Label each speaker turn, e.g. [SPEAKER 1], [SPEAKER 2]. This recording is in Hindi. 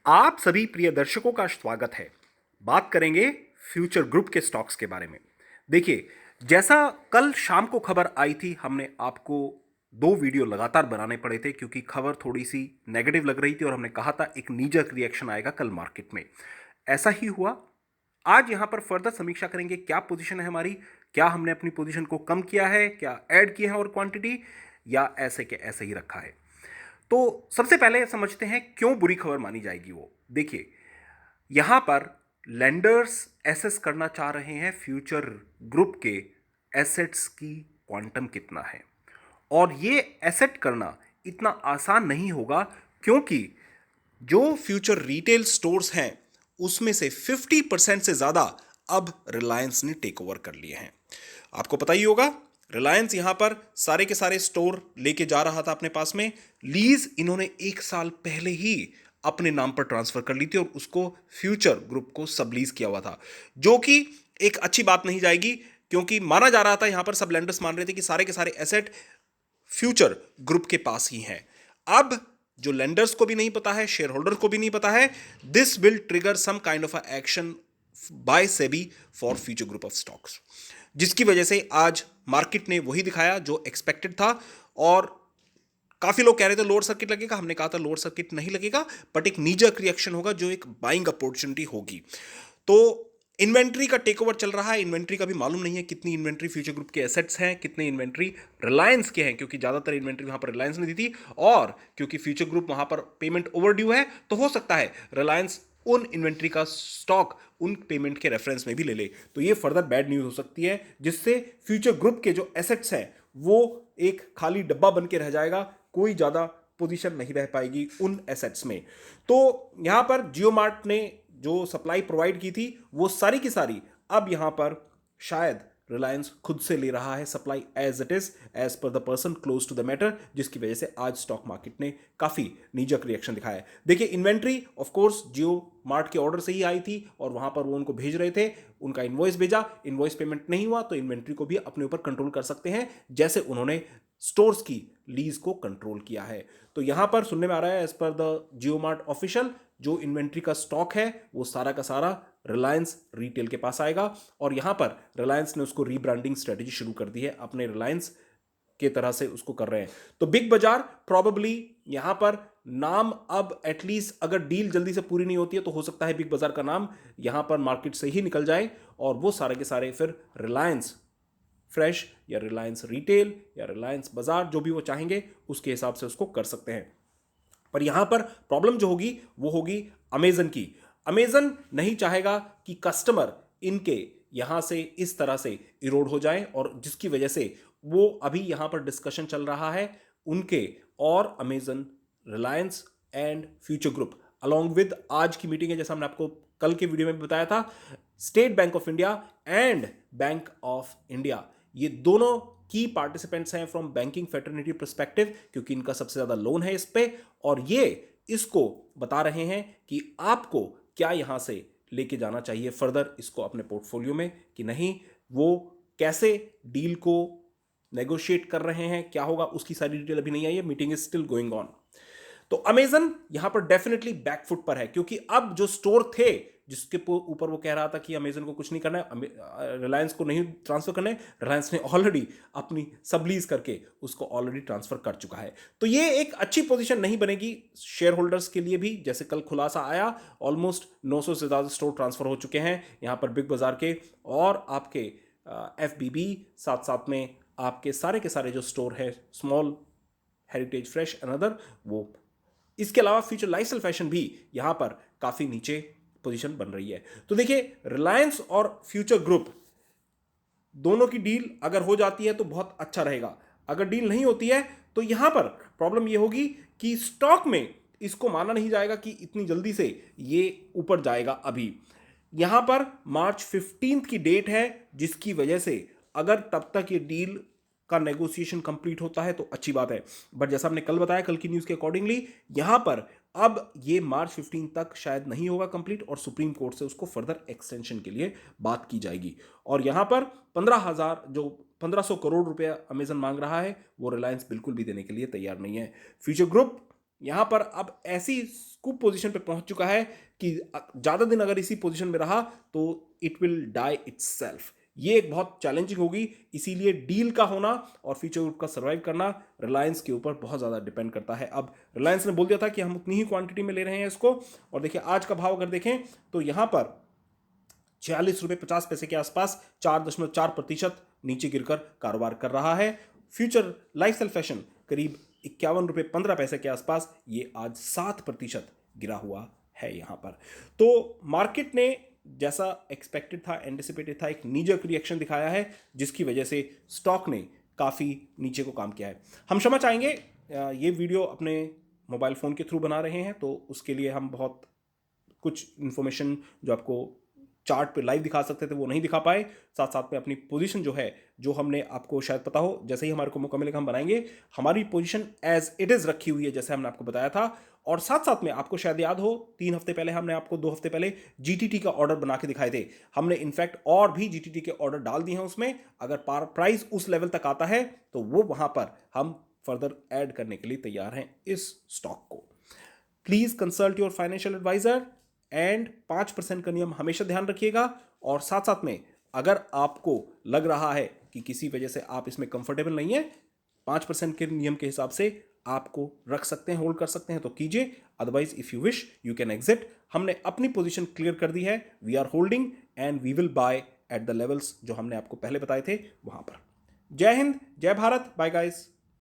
[SPEAKER 1] आप सभी प्रिय दर्शकों का स्वागत है। बात करेंगे फ्यूचर ग्रुप के स्टॉक्स के बारे में। देखिए, जैसा कल शाम को खबर आई थी, हमने आपको दो वीडियो लगातार बनाने पड़े थे क्योंकि खबर थोड़ी सी नेगेटिव लग रही थी और हमने कहा था एक नीजक रिएक्शन आएगा कल मार्केट में। ऐसा ही हुआ। आज यहां पर फर्दर समीक्षा करेंगे क्या पोजीशन है हमारी, क्या हमने अपनी पोजीशन को कम किया है, क्या ऐड किया है और क्वांटिटी, या ऐसे के ऐसे ही रखा है। तो सबसे पहले समझते हैं क्यों बुरी खबर मानी जाएगी वो। देखिए, यहां पर लेंडर्स एसेस करना चाह रहे हैं फ्यूचर ग्रुप के एसेट्स की क्वांटम कितना है, और ये एसेट करना इतना आसान नहीं होगा क्योंकि जो फ्यूचर रिटेल स्टोर्स हैं उसमें से 50% से ज्यादा अब रिलायंस ने टेक ओवर कर लिए हैं। आपको पता ही होगा, रिलायंस यहां पर सारे के सारे स्टोर लेके जा रहा था अपने पास में। लीज इन्होंने 1 साल पहले ही अपने नाम पर ट्रांसफर कर ली थी और उसको फ्यूचर ग्रुप को सबलीज किया हुआ था, जो कि एक अच्छी बात नहीं जाएगी क्योंकि माना जा रहा था, यहां पर सब लेंडर्स मान रहे थे कि सारे के सारे एसेट फ्यूचर ग्रुप के पास ही हैं। अब जो लेंडर्स को भी नहीं पता है, शेयर होल्डर को भी नहीं पता है, this will trigger some kind of action by SEBI for future group of stocks, जिसकी वजह से आज मार्केट ने वही दिखाया जो एक्सपेक्टेड था। और काफी लोग कह रहे थे लोअर सर्किट लगेगा, हमने कहा था लोअर सर्किट नहीं लगेगा, बट एक नीजक रिएक्शन होगा जो एक बाइंग अपॉर्चुनिटी होगी। तो इन्वेंट्री का टेक ओवर चल रहा है। इन्वेंट्री का भी मालूम नहीं है कितनी इन्वेंट्री फ्यूचर ग्रुप के एसेट्स हैं, कितनी इन्वेंट्री रिलायंस के हैं, क्योंकि ज्यादातर इन्वेंट्री वहां पर रिलायंस ने दी थी, और क्योंकि फ्यूचर ग्रुप वहां पर पेमेंट ओवरड्यू है तो हो सकता है रिलायंस उन इन्वेंट्री का स्टॉक उन पेमेंट के रेफरेंस में भी ले ले। तो ये फर्दर बैड न्यूज हो सकती है, जिससे फ्यूचर ग्रुप के जो एसेट्स हैं वो एक खाली डब्बा बन के रह जाएगा, कोई ज्यादा पोजीशन नहीं रह पाएगी उन एसेट्स में। तो यहां पर जियो मार्ट ने जो सप्लाई प्रोवाइड की थी वो सारी की सारी अब यहां पर शायद रिलायंस खुद से ले रहा है supply, as it is, as per the person close to the matter, जिसकी वजह से आज स्टॉक मार्केट ने काफी नीजक रिएक्शन दिखाया है। देखिए, inventory of course Jio mart के ऑर्डर से ही आई थी और वहां पर वो उनको भेज रहे थे, उनका इनवॉइस भेजा, इनवॉइस पेमेंट नहीं हुआ तो इन्वेंट्री को भी अपने ऊपर कंट्रोल कर सकते हैं, जैसे उन्होंने स्टोर्स की लीज को कंट्रोल किया है। तो यहां पर सुनने में आ रहा है, as per the Jio mart official, जो इन्वेंट्री का स्टॉक है वो सारा का सारा रिलायंस रिटेल के पास आएगा, और यहां पर रिलायंस ने उसको रीब्रांडिंग स्ट्रेटेजी शुरू कर दी है, अपने रिलायंस के तरह से उसको कर रहे हैं। तो बिग बाजार प्रॉबेबली यहां पर नाम अब एटलीस्ट, अगर डील जल्दी से पूरी नहीं होती है तो हो सकता है बिग बाजार का नाम यहां पर मार्केट से ही निकल जाए, और वो सारे के सारे फिर रिलायंस फ्रेश या रिलायंस रिटेल या रिलायंस बाजार, जो भी वो चाहेंगे उसके हिसाब से उसको कर सकते हैं। पर यहां पर प्रॉब्लम जो होगी वो होगी अमेजन की। अमेजन नहीं चाहेगा कि कस्टमर इनके यहां से इस तरह से इरोड हो जाए, और जिसकी वजह से वो अभी यहां पर डिस्कशन चल रहा है उनके और Amazon, Reliance and future group along with, आज की मीटिंग है जैसा हमने आपको कल के वीडियो में बताया था, state bank of India and bank of India, ये दोनों की पार्टिसिपेंट्स हैं फ्रॉम बैंकिंग फेटर्निटी परस्पेक्टिव, क्योंकि इनका सबसे ज्यादा लोन है इस पे, और ये इसको बता रहे हैं कि आपको क्या यहां से लेके जाना चाहिए फर्दर इसको अपने पोर्टफोलियो में कि नहीं, वो कैसे डील को नेगोशिएट कर रहे हैं, क्या होगा उसकी सारी डिटेल अभी नहीं आई है, meeting is still going on. तो अमेजन यहां पर डेफिनेटली बैकफुट पर है, क्योंकि अब जो स्टोर थे जिसके ऊपर वो कह रहा था कि अमेजन को कुछ नहीं करना है, रिलायंस को नहीं ट्रांसफर करना है, रिलायंस ने ऑलरेडी अपनी सबलीज करके उसको ऑलरेडी ट्रांसफर कर चुका है। तो ये एक अच्छी पोजीशन नहीं बनेगी शेयर होल्डर्स के लिए भी, जैसे कल खुलासा आया ऑलमोस्ट 900 से ज्यादा स्टोर ट्रांसफर हो चुके हैं यहां पर बिग बाजार के, और आपके एफबीबी, साथ साथ में आपके सारे के सारे जो स्टोर है small, heritage, fresh and other, वो, इसके अलावा फ्यूचर लाइफस्टाइल फैशन भी यहां पर काफी नीचे पोजीशन बन रही है। तो देखिए, रिलायंस और फ्यूचर ग्रुप दोनों की डील अगर हो जाती है तो बहुत अच्छा रहेगा, अगर डील नहीं होती है तो यहां पर प्रॉब्लम यह होगी कि स्टॉक में इसको माना नहीं जाएगा कि इतनी जल्दी से ये ऊपर जाएगा। अभी यहां पर मार्च 15 की डेट है, जिसकी वजह से अगर तब तक ये डील का नेगोशिएशन कंप्लीट होता है तो अच्छी बात है, बट जैसा हमने कल बताया कल की न्यूज के अकॉर्डिंगली यहां पर अब ये मार्च 15 तक शायद नहीं होगा कंप्लीट, और सुप्रीम कोर्ट से उसको फर्दर एक्सटेंशन के लिए बात की जाएगी। और यहां पर 15,000 जो 1500 करोड़ रुपया अमेजन मांग रहा है वो रिलायंस बिल्कुल भी देने के लिए तैयार नहीं है। फ्यूचर ग्रुप यहां पर अब ऐसी स्कूप पोजीशन पे पहुंच चुका है कि ज्यादा दिन अगर इसी पोजीशन में रहा तो इट विल डाई इटसेल्फ। ये एक बहुत चैलेंजिंग होगी, इसीलिए डील का होना और फ्यूचर ग्रुप का सर्वाइव करना रिलायंस के ऊपर बहुत ज्यादा डिपेंड करता है। अब रिलायंस ने बोल दिया था कि हम उतनी ही क्वांटिटी में ले रहे हैं इसको, और देखिए आज का भाव अगर देखें तो यहां पर 46 रुपये 50 पैसे के आसपास 4.4% नीचे गिरकर कारोबार कर रहा है। फ्यूचर लाइफस्टाइल फैशन करीब 51 रुपये 15 पैसे के आसपास, ये आज 7% गिरा हुआ है यहां पर। तो मार्केट ने जैसा एक्सपेक्टेड था, एंटिसिपेटेड था, एक नीजक रिएक्शन दिखाया है जिसकी वजह से स्टॉक ने काफ़ी नीचे को काम किया है। हम क्षमा चाहेंगे, ये वीडियो अपने मोबाइल फ़ोन के थ्रू बना रहे हैं तो उसके लिए हम बहुत कुछ इन्फॉर्मेशन जो आपको चार्ट पे लाइव दिखा सकते थे वो नहीं दिखा पाए। साथ साथ में अपनी पोजीशन जो है, जो हमने आपको शायद पता हो, जैसे ही हमारे को मौका मिलेगा हम बनाएंगे। हमारी पोजीशन एज इट इज़ रखी हुई है जैसे हमने आपको बताया था। और साथ साथ में आपको शायद याद हो 3 हफ्ते पहले हमने आपको 2 हफ्ते पहले जीटीटी का ऑर्डर बना के दिखाए थे। हमने इनफैक्ट और भी जीटीटी के ऑर्डर डाल दिए हैं उसमें। अगर प्राइस उस लेवल तक आता है तो वो वहां पर हम फर्दर ऐड करने के लिए तैयार हैं इस स्टॉक को। Please consult your financial advisor and 5% का नियम हमेशा ध्यान रखिएगा। और साथ साथ में अगर आपको लग रहा है कि किसी वजह से आप इसमें कंफर्टेबल नहीं है, 5% के नियम के हिसाब से आपको रख सकते हैं, होल्ड कर सकते हैं तो कीजिए, otherwise if you wish you can exit. हमने अपनी पोजीशन क्लियर कर दी है, we are holding and we will buy at the levels जो हमने आपको पहले बताए थे वहां पर। जय हिंद, जय भारत, बाय गाइस।